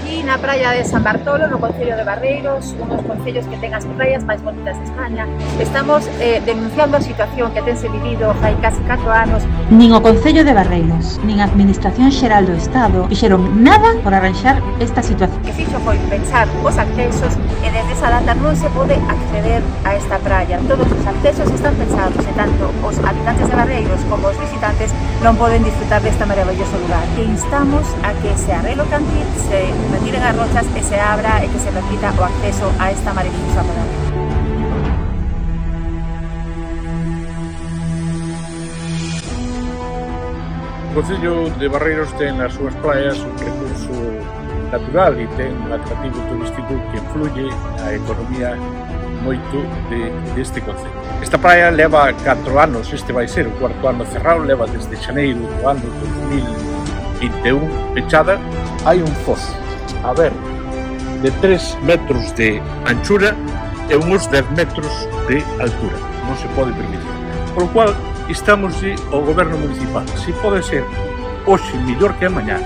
aquí na praia de San Bartolo, no concello de Barreiros, unos concellos que ten as praias máis bonitas de España. Estamos denunciando a situación que tense vivido hai casi 4 anos. Nin o Concello de Barreiros, nin a Administración Xeral do Estado fixeron nada por arranxar esta situación. Que fixo foi pensar os accesos e desde esa data non se pode acceder a esta praia. Todos os accesos están pensados e tanto os habitantes de Barreiros como os visitantes non poden disfrutar desta maravilloso lugar. E instamos a que se arregle o cantil, se retiren as rochas e se abra e que se permita o acceso a esta maravillosa praia. O Concello de Barreiros ten nas súas praias un recurso natural e ten un atractivo turístico que influye na economía moito deste concello. Esta praia leva 4 anos, este vai ser o 4º ano cerrado, leva desde xaneiro do ano 2021 pechada. Hai un foso a ver de 3 metros de anchura e uns 10 metros de altura. Non se pode permitir. Por lo cual, estamos ao goberno municipal. Se pode ser hoxe mellor que amanhã,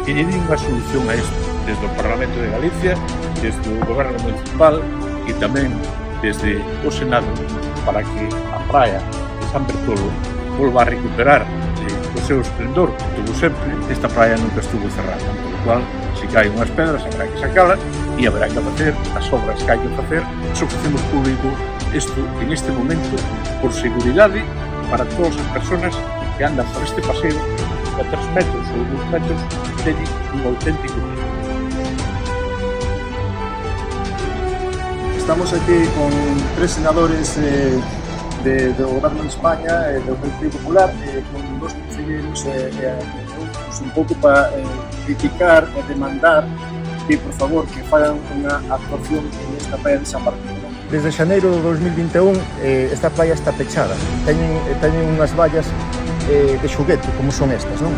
que lle din unha solución a isto, desde o Parlamento de Galicia, desde o goberno municipal e tamén desde o Senado, para que a praia de San Bartolo volva a recuperar o seu esplendor que tuvo sempre. Esta praia nunca estuvo cerrada, por lo cual, se caen unhas pedras, habrá que sacalas e habrá que facer as obras que hai que facer. Iso facemos público isto en este momento por seguridade para todas as persoas que andan por este paseo de 3 metros ou 2 metros teñen un auténtico perigo. Estamos aquí con 3 senadores do Goberno de España, do Partido Popular, con 2 concelleiros un pouco para criticar e demandar que, por favor, que fagan unha actuación nesta praia de San Bartolo. Desde xaneiro de 2021 esta praia está pechada, teñen unhas vallas de xoguete como son estas, non?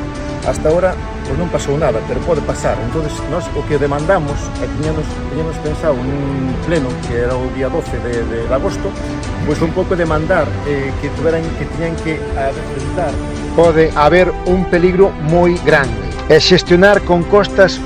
Hasta ahora pues non pasou nada, pero pode pasar. Entonces, nós o que demandamos é que teníamos pensado nun pleno que era o día 12 de agosto, pois un pouco demandar que teñan que enfrentar. Pode haber un peligro moi grande e xestionar con costas